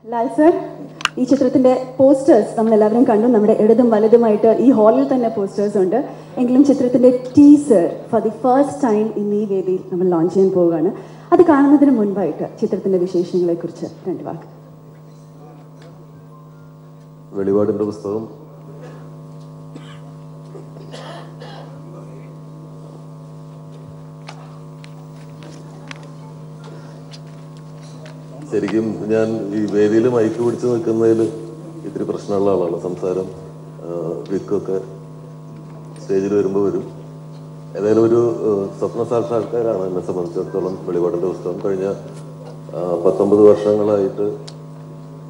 Lal sir, ഈ ചിത്രത്തിന്റെ posters നമ്മൾ എല്ലാവരും കണ്ടു. നമ്മുടെ ഇടതും വലതുമായിട്ട് ഈ ഹാളിൽ തന്നെ പോസ്റ്റേഴ്സ് ഉണ്ട്. എങ്കിലും ചിത്രത്തിന്റെ teaser for the first time ഇന്ന് ഈ വേദിയിൽ നമ്മൾ ലോഞ്ച് ചെയ്യാൻ പോവുകയാണ്. അത് കാണുന്നതിന് മുൻപായിട്ട് ചിത്രത്തിന്റെ വിശേഷങ്ങളെ കുറിച്ച് രണ്ട് വാക്ക്. വെളിപാടിന്റെ പുസ്തകം ശരിക്കും ഞാൻ ഈ വേദിയിൽ മൈക്ക് പിടിച്ച് നിൽക്കുന്നതിൽ ഇത്തിരി പ്രശ്നമുള്ള ആളാണ്. സംസാരം വിക്കൊക്കെ സ്റ്റേജിൽ വരുമ്പോൾ വരും. ഏതായാലും ഒരു സ്വപ്ന സാക്ഷാത്കാരാണ് എന്നെ സംബന്ധിച്ചിടത്തോളം വെളിപാടിന്റെ പുസ്തകം. കഴിഞ്ഞ 19 വർഷങ്ങളായിട്ട്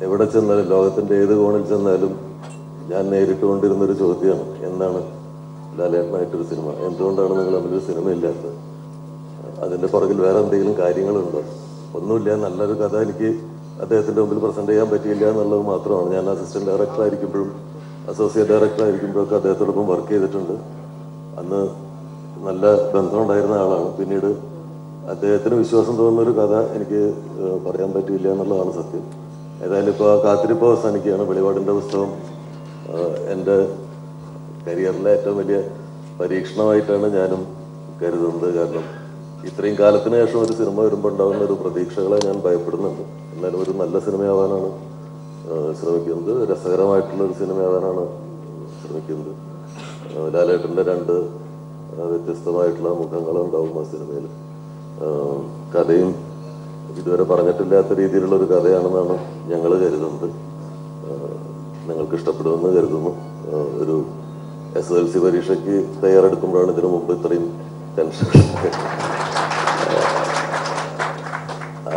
എവിടെ ചെന്നാലും, ലോകത്തിന്റെ ഏത് കോണിൽ ചെന്നാലും ഞാൻ നേരിട്ടുകൊണ്ടിരുന്നൊരു ചോദ്യമാണ്, എന്നാണ് ലാലേട്ടനായിട്ടൊരു സിനിമ, എന്തുകൊണ്ടാണ് നിങ്ങൾ തമ്മിലൊരു സിനിമ ഇല്ലാത്തത്, അതിന്റെ പുറകിൽ വേറെ എന്തെങ്കിലും കാര്യങ്ങളുണ്ടോ? ഒന്നുമില്ല, നല്ലൊരു കഥ എനിക്ക് അദ്ദേഹത്തിന്റെ മുമ്പിൽ പ്രസന്റ് ചെയ്യാൻ പറ്റിയില്ല എന്നുള്ളത് മാത്രമാണ്. ഞാൻ അസിസ്റ്റന്റ് ഡയറക്ടർ ആയിരിക്കുമ്പോഴും അസോസിയേറ്റ് ഡയറക്ടർ ആയിരിക്കുമ്പോഴൊക്കെ അദ്ദേഹത്തോടൊപ്പം വർക്ക് ചെയ്തിട്ടുണ്ട്. അന്ന് നല്ല ബന്ധമുണ്ടായിരുന്ന ആളാണ്. പിന്നീട് അദ്ദേഹത്തിന് വിശ്വാസം തോന്നുന്നൊരു കഥ എനിക്ക് പറയാൻ പറ്റിയില്ല എന്നുള്ളതാണ് സത്യം. ഏതായാലും ഇപ്പോൾ കാത്തിരിപ്പ് അവസാനിക്കുകയാണ്. വെളിപാടിന്റെ പുസ്തകം എൻ്റെ കരിയറിലെ ഏറ്റവും വലിയ പരീക്ഷണമായിട്ടാണ് ഞാനും കരുതുന്നത്. കാരണം ഇത്രയും കാലത്തിന് ശേഷം ഒരു സിനിമ വരുമ്പോൾ ഉണ്ടാകുന്ന ഒരു പ്രതീക്ഷകളെ ഞാൻ ഭയപ്പെടുന്നുണ്ട്. എന്നാലും ഒരു നല്ല സിനിമയാവാനാണ് ശ്രമിക്കുന്നത്, രസകരമായിട്ടുള്ളൊരു സിനിമയാവാനാണ് ശ്രമിക്കുന്നത്. ലാലേട്ടൻ്റെ 2 വ്യത്യസ്തമായിട്ടുള്ള മുഖങ്ങളുണ്ടാവും ആ സിനിമയിൽ. കഥയും ഇതുവരെ പറഞ്ഞിട്ടില്ലാത്ത രീതിയിലുള്ളൊരു കഥയാണെന്നാണ് ഞങ്ങൾ കരുതുന്നത്. നിങ്ങൾക്ക് ഇഷ്ടപ്പെടുമെന്ന് കരുതുന്നു. ഒരു SSLC പരീക്ഷയ്ക്ക് തയ്യാറെടുക്കുമ്പോഴാണ് ഇതിനു മുമ്പ് ഇത്രയും ടെൻഷൻ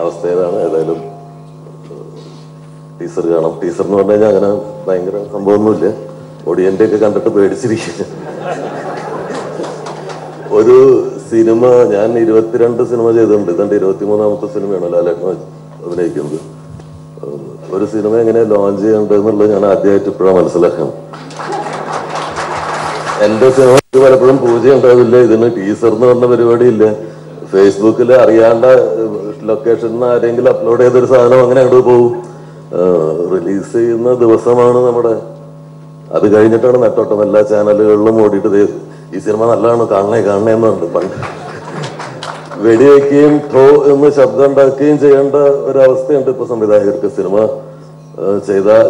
അവസ്ഥയിലാണ്. ഏതായാലും ടീസർ കാണാം. ടീസർ എന്ന് പറഞ്ഞു കഴിഞ്ഞാൽ അങ്ങനെ ഭയങ്കര സംഭവമൊന്നുമില്ല. ഒടിയന്റെ ഒക്കെ കണ്ടിട്ട് പേടിച്ചിരിക്കുക. ഒരു സിനിമ, ഞാൻ 22 സിനിമ ചെയ്തിട്ടുണ്ട്. ഇതെന്റെ 23ാമത്തെ സിനിമയാണ് ലാലേട്ടൻ അഭിനയിക്കുന്നത്. ഒരു സിനിമ എങ്ങനെ ലോഞ്ച് ചെയ്യേണ്ടതെന്നുള്ളത് ഞാൻ ആദ്യമായിട്ട് ഇപ്പോഴാണ് മനസ്സിലാക്കണം. എന്റെ സിനിമയ്ക്ക് പലപ്പോഴും പൂജ ഉണ്ടാവില്ല. ഇതിന് ടീസർ എന്ന് പറഞ്ഞ പരിപാടിയില്ല. ഫേസ്ബുക്കിൽ അറിയാണ്ട ലൊക്കേഷനിൽ നിന്ന് ആരെങ്കിലും അപ്ലോഡ് ചെയ്തൊരു സാധനം അങ്ങനെ അങ്ങോട്ട് പോകും. റിലീസ് ചെയ്യുന്ന ദിവസമാണ് നമ്മുടെ, അത് കഴിഞ്ഞിട്ടാണ് നെട്ടോട്ടം. എല്ലാ ചാനലുകളിലും ഓടിയിട്ട് ഈ സിനിമ നല്ലതാണ്, കാണണേ എന്നുണ്ട്. പണ്ട് വെടിവെക്കുകയും ഠോ എന്ന് ശബ്ദം ഉണ്ടാക്കുകയും ചെയ്യേണ്ട ഒരവസ്ഥയുണ്ട് ഇപ്പൊ സംവിധായകർക്ക്. സിനിമ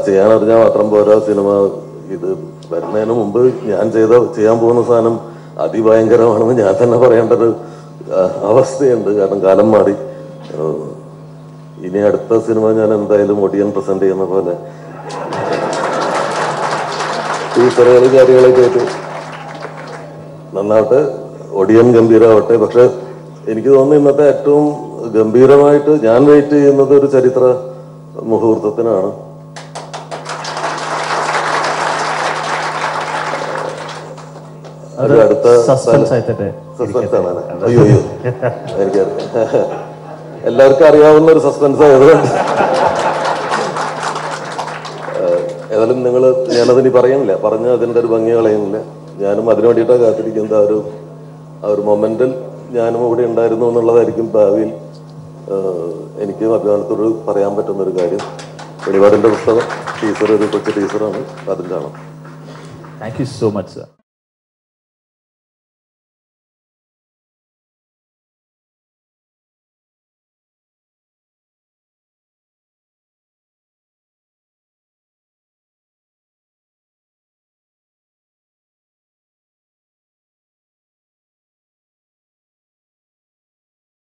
ചെയ്യാനറിഞ്ഞാൽ മാത്രം പോരാ. സിനിമ ഇത് വരുന്നതിന് മുമ്പ് ഞാൻ ചെയ്യാൻ പോകുന്ന സാധനം അതിഭയങ്കരമാണെന്ന് ഞാൻ തന്നെ പറയേണ്ട ഒരു അവസ്ഥയുണ്ട്. കാരണം കാലം മാറി. ഇനി അടുത്ത സിനിമ ഞാൻ എന്തായാലും ഒടിയൻ പ്രസന്റ് ചെയ്യുന്ന പോലെ ടീച്ചറുകളും കാര്യങ്ങളൊക്കെ ആയിട്ട് നന്നാവട്ടെ, ഒടിയൻ ഗംഭീരമാവട്ടെ. പക്ഷെ എനിക്ക് തോന്നുന്നു ഇന്നത്തെ ഏറ്റവും ഗംഭീരമായിട്ട് ഞാൻ വെയിറ്റ് ചെയ്യുന്നത് ഒരു ചരിത്ര മുഹൂർത്തത്തിനാണ്. അത് അടുത്ത സസ്പെൻസ് ആണ്. അയ്യോ എനിക്കറിയാം, എല്ലാവർക്കും അറിയാവുന്ന ഒരു സസ്പെൻസ് ആയതുകൊണ്ട് ഏതായാലും ഞാനതിനി പറയുന്നില്ല, പറഞ്ഞ് അതിൻ്റെ ഒരു ഭംഗി കളയുന്നില്ല. ഞാനും അതിനു വേണ്ടിയിട്ടാണ് കാത്തിരിക്കുന്നത്. ആ ഒരു മൊമെന്റിൽ ഞാനും ഇവിടെ ഉണ്ടായിരുന്നു എന്നുള്ളതായിരിക്കും ഭാവിയിൽ എനിക്ക് അഭിമാനത്തോട് പറയാൻ പറ്റുന്ന ഒരു കാര്യം. വെളിപാടിന്റെ പുസ്തകം ടീച്ചർ, ഒരു കൊച്ചു ടീച്ചറാണ്, അതിൽ കാണാം. Thank you so much sir.